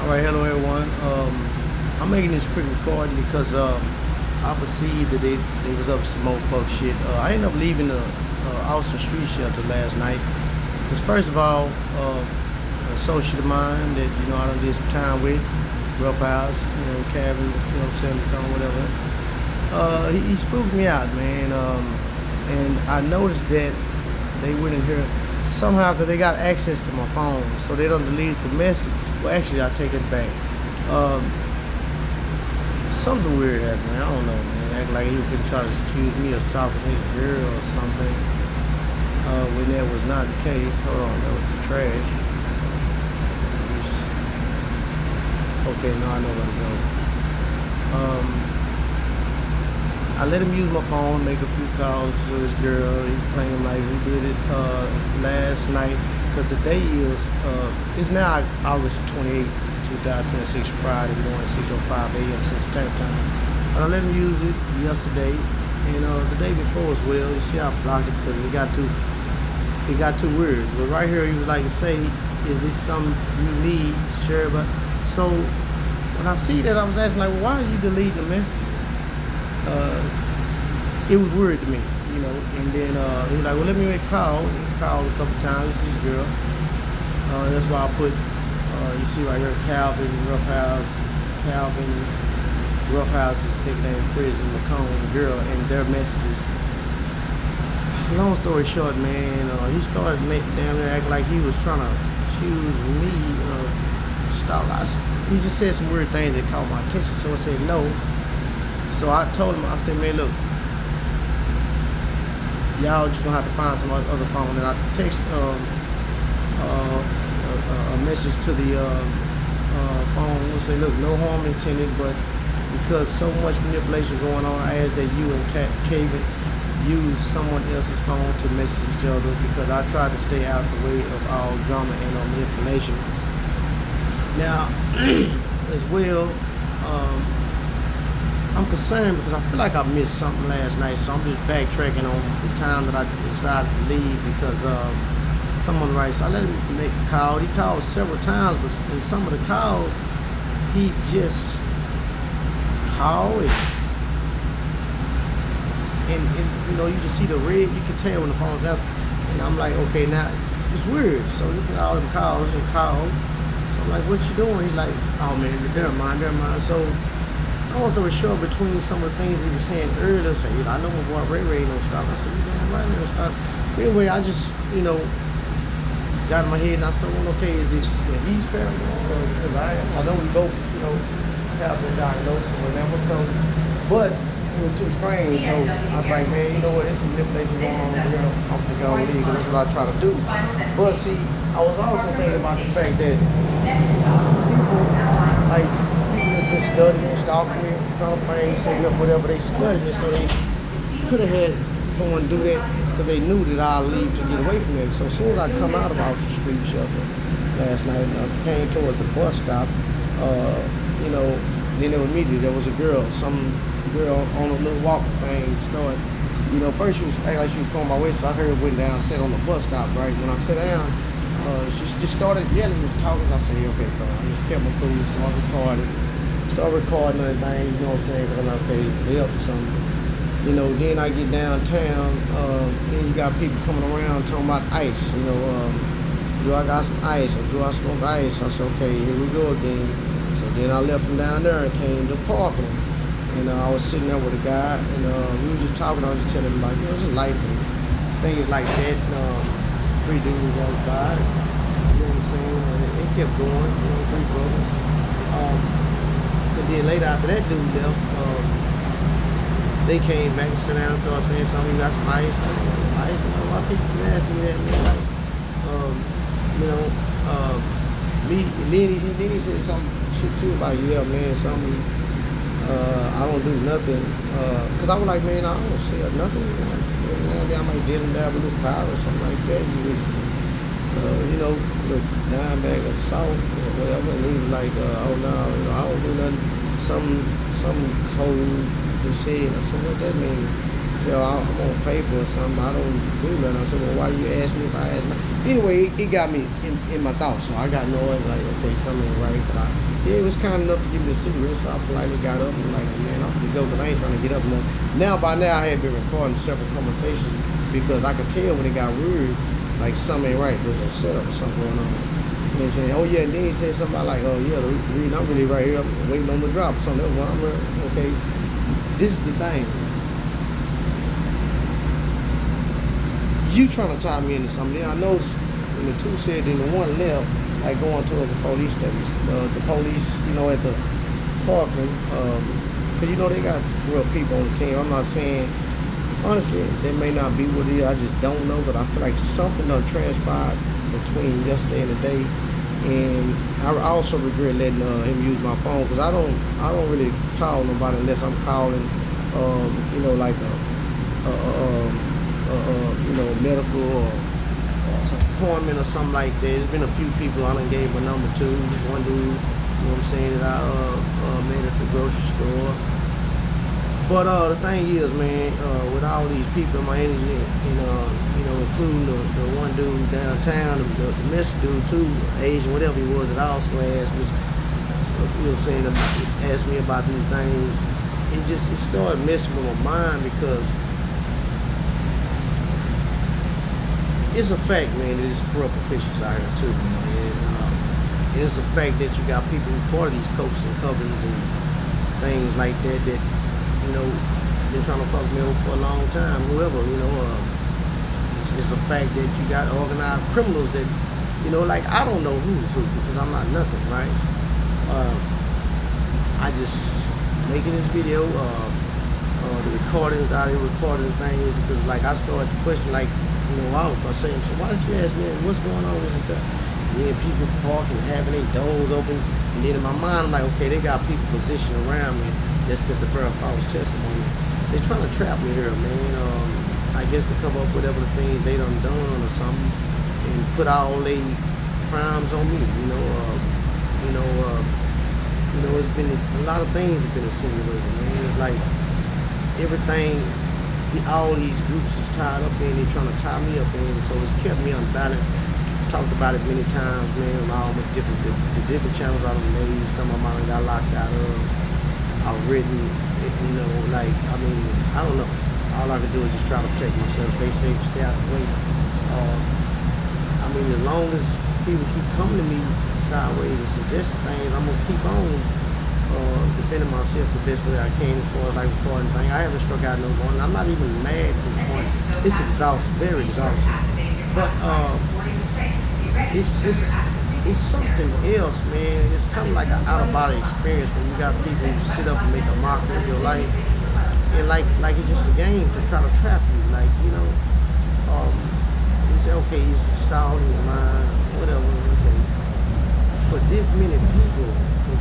All right, hello everyone. I'm making this quick recording because I perceived that they was up to some old fuck shit. I ended up leaving the Austin Street Shelter last night. Because first of all, an associate of mine that I done did some time with, rough house, cabin, semi-con, whatever. He spooked me out, man. And I noticed that they went in here somehow because they got access to my phone, so they don't delete the message. Well, actually, I take it back. Something weird happened, man. I don't know, man. Act like he was finna try to accuse me of talking to his girl or something. When that was not the case. Hold on, that was the trash. Okay, now I know where to go. I let him use my phone, make a few calls to his girl. He claimed like he did it last night because the day is it's now August 28, 2026, Friday morning, 6:05 a.m. Central Standard Time. But I let him use it yesterday and the day before as well. You see, I blocked it because it got too weird. But right here, he was like, "Say, is it something you need, share?" But so when I see that, I was asking like, well, "Why did you delete the message?" It was weird to me, and then he was like, well, let me make a call. He called a couple times. This is his girl. That's why I put, you see right here, Calvin Roughhouse's nickname, prison, McCone, girl, and their messages. Long story short, man, he started damn near acting like he was trying to accuse me of stalking. He just said some weird things that caught my attention, so I said no. So I told him, I said, man, look, y'all just gonna have to find some other phone. And I text a message to the phone and say, look, no harm intended, but because so much manipulation going on, I ask that you and Kevin use someone else's phone to message each other because I try to stay out the way of all drama and manipulation. Now, as well, I'm concerned because I feel like I missed something last night, so I'm just backtracking on the time that I decided to leave because someone writes, I let him make a call. He called several times, but in some of the calls, he just called and you just see the red, you can tell when the phone's out. And I'm like, okay, now it's weird. So you get all them calls and call. So I'm like, what you doing? He's like, oh man, never mind. So long story short, between some of the things he was saying earlier, I know my boy Ray don't stop. I said, you damn right, never stop. But anyway, I just, got in my head and I started wondering, okay, is it that he's paranoid or is it because I am? I know we both, have the diagnosis or whatever. So, but it was too strange. So I was like, man, you know what? There's some manipulation going on here. I'm gonna go leave because that's what I try to do. But see, I was also thinking about the fact that people been studying me, stalking me, trying to find, setting up whatever. They studied me, so they could have had someone do that because they knew that I'd leave to get away from it. So as soon as I come out of Austin Street Shelter last night and I came towards the bus stop, then immediately there was a girl, some girl on a little walking thing started, first she was acting like she was going my way, so I heard her went down, sat on the bus stop, right? When I sat down, she just started yelling and talking. I said, okay, so I just kept my cool, so I start recording other things, you know what I'm saying, because I'm like, okay, they up to something. Then I get downtown, then you got people coming around talking about ice, do I got some ice or do I smoke ice? I said, okay, here we go again. So then I left from down there and came to Parkland. And I was sitting there with a guy and we were just talking, I was just telling him like, just life and things like that. Three dudes walked by, you know what I'm saying, and it kept going, three brothers. But then later after that dude left, they came back and sat down and started saying something. You got some ice? Ice? Why people keep asking me that? Man? And then he said some shit too about, yeah, man, something. I don't do nothing. Cause I was like, man, I don't say nothing. I might get him down with a little powder or something like that. Look dime bag of salt or whatever. And he was like, oh no, I don't do nothing. Some cold. He said, I said, what that mean? said, oh, I'm on paper or something. I don't do nothing. I said, well, why you ask me if I ask me? Anyway, it got me in my thoughts. So I got annoyed, like, okay, something ain't right. But yeah, it was kind enough to give me a cigarette. So I politely got up and like, man, I'm gonna go, but I ain't trying to get up. Now, by now, I had been recording several conversations because I could tell when it got weird, like something ain't right. There's a setup or something going on. You know what I'm saying? Oh yeah, and then he said something about like, oh yeah, the reason I'm really right here, I'm waiting on the drop or something. Well, I'm okay. This is the thing. You trying to tie me into something. I noticed when the two said then the one left, like going towards the police station. The police, you know, at the Parkland, because you know they got real people on the team. I'm not saying, honestly, they may not be what it is. I just don't know, but I feel like something done transpired between yesterday and today. And I also regret letting him use my phone because I don't really call nobody unless I'm calling, you know, like you know, medical or some appointment or something like that. There's been a few people I done gave my number to. One dude, you know what I'm saying, that I met at the grocery store. But the thing is, man, with all these people in my energy, and you know, including the one dude downtown, the Mr. dude too, Asian, whatever he was, that also asked me, you know what I'm saying, asked me about these things. It started messing with my mind because it's a fact, man, that there's corrupt officials out here too, man. And it's a fact that you got people who part of these coats and covens and things like that, you know, been trying to fuck me over for a long time. Whoever, you know, it's a fact that you got organized criminals that, you know, like I don't know who's who because I'm not nothing, right? I just making this video, the recordings, the audio recording things, because like I started to question, like, you know, I was saying, so why did you ask me what's going on with it? Yeah, people parking, having their doors open, and then in my mind, I'm like, okay, they got people positioned around me that's just to bear false testimony. They're trying to trap me here, man. I guess to cover up whatever the things they done or something, and put all their crimes on me. It's been a lot of things have been insinuated, man. It's like everything. All these groups is tied up in, they're trying to tie me up in, so it's kept me unbalanced. Talked about it many times, man, on all the different channels I done made. Some of them I got locked out of. I've written, you know, like, I mean, I don't know. All I can do is just try to protect myself, stay safe, stay out of the way. I mean, as long as people keep coming to me sideways and suggesting things, I'm gonna keep on defending myself the best way I can as far as like recording things. I haven't struck out no one. I'm not even mad at this point. It's exhausting, very exhausting. But it's something else, man. It's kind of like an out-of-body experience when you got people who sit up and make a mockery of your life, and like it's just a game to try to trap you. Like, you know, you say, okay, it's just all in your mind, whatever. Okay, but this many people.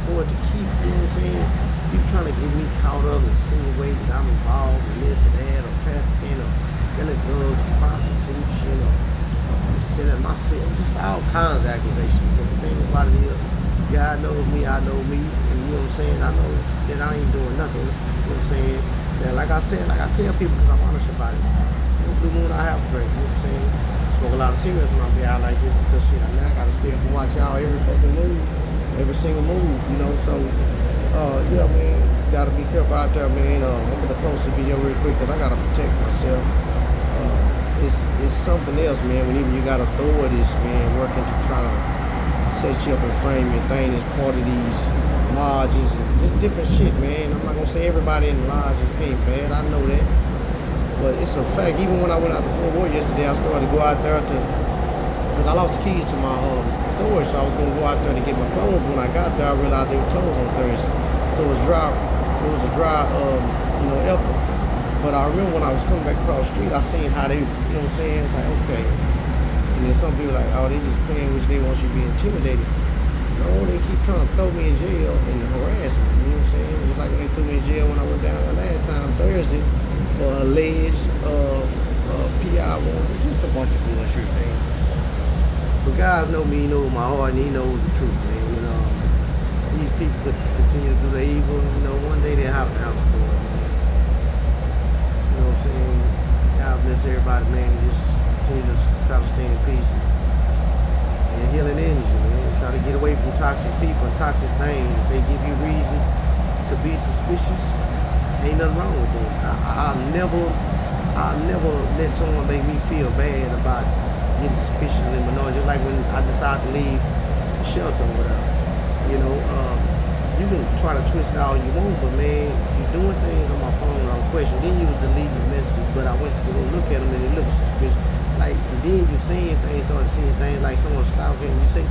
For it to keep, you know what I'm saying, people trying to get me caught up and insinuate that I'm involved in this or that, or trafficking, or selling drugs, or prostitution, or selling myself, just all kinds of accusations. But the thing about it is, God knows me, I know me, and you know what I'm saying, I know that I ain't doing nothing, you know what I'm saying, that like I said, like I tell people, because I'm honest about it, blue moon I have a drink, you know what I'm saying, I smoke a lot of cigarettes when I be out like this, because shit, now I gotta stay up and watch y'all every fucking move. Every single move, you know, so, yeah, man, you gotta be careful out there, man. I'm gonna close the video real quick, because I gotta protect myself. It's something else, man, when even you got authorities, man, working to try to set you up and frame your thing as part of these lodges, and just different shit, man. I'm not gonna say everybody in the lodge ain't bad, I know that, but it's a fact. Even when I went out to Fort Worth yesterday, I started to go out there because I lost the keys to my storage, so I was gonna go out there to get my clothes. When I got there, I realized they were closed on Thursday, so it was a dry, you know, effort. But I remember when I was coming back across the street, I seen how they, you know what I'm saying? It's like, okay. And then some people like, oh, they just playing which they want you to be intimidated. No, they keep trying to throw me in jail and harass me. You know what I'm saying? Just like when they threw me in jail when I went down the last time Thursday for alleged PI warrant. It's just a bunch of bullshit, man. But guys know me, he knows my heart, and he knows the truth, man. You know, these people could continue to do their evil. You know, one day they'll have to answer for it. You know what I'm saying? ask everybody, man, just continue to try to stay in peace and healing energy, man. Try to get away from toxic people and toxic things. If they give you reason to be suspicious, ain't nothing wrong with them. I'll never let someone make me feel bad about getting suspicious of them or no. Just like when I decided to leave the shelter or whatever. You know, you can try to twist it all you want, but man, you're doing things on my phone on question. Then you was deleting the messages, but I went to go look at them and it looked suspicious. Like, and then you seeing things, started seeing things like someone stalking. You said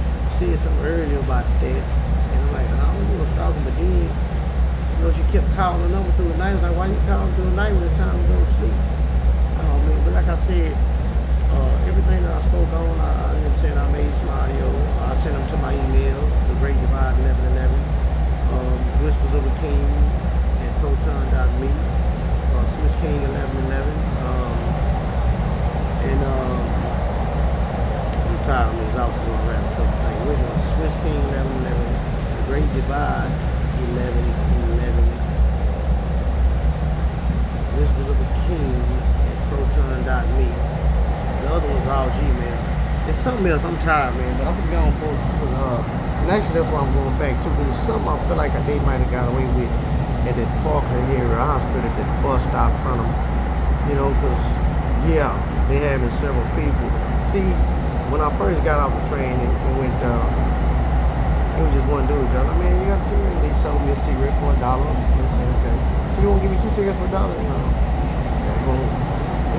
something earlier about that, and I'm like, I don't know stalking, but then you know she kept calling the number through the night. I was like, why you calling through the night when it's time to go to sleep? Oh man, but like I said, everything that I spoke on, you know what I'm saying, I made some audio. I sent them to my emails, The Great Divide 1111, Whispers of a King at proton.me, Swiss King 1111, and I'm tired, I'm exhausted on that thing. Which one? Swiss King 1111, The Great Divide 1111, Whispers of a King at proton.me. The other one's all Gmail. It's something else. I'm tired, man, but I'm gonna go on post because and actually that's why I'm going back too, because it's something I feel like they might have got away with at that Parker area hospital, at that bus stop in front of them. You know, because yeah, they having several people. See, when I first got off the train and went down, it was just one dude. I mean, you got a cigarette? They sold me a cigarette for $1. You know what I'm saying? Okay. So you won't give me 2 cigarettes for $1? No.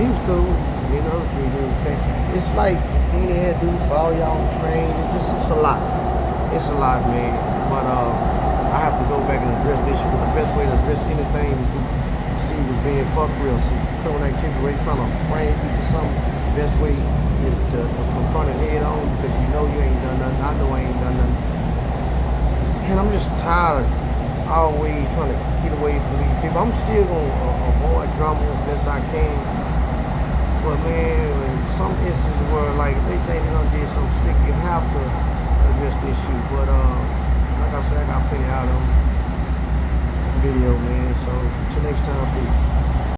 He was cool. And the other 3 dudes came. It's like any head dudes for all y'all on the train. It's a lot. It's a lot, man. But I have to go back and address the issue. The best way to address anything that you see was being fuck real. See, criminal activity where trying to frame you for something. The best way is to confront it head on, because you know you ain't done nothing. I know I ain't done nothing. And I'm just tired of always trying to get away from these people. I'm still gonna avoid drama as best I can. But man, in some instances where like they think they're gonna do something slick, you have to address the issue. But like I said, I got plenty out of video, man. So till next time, peace.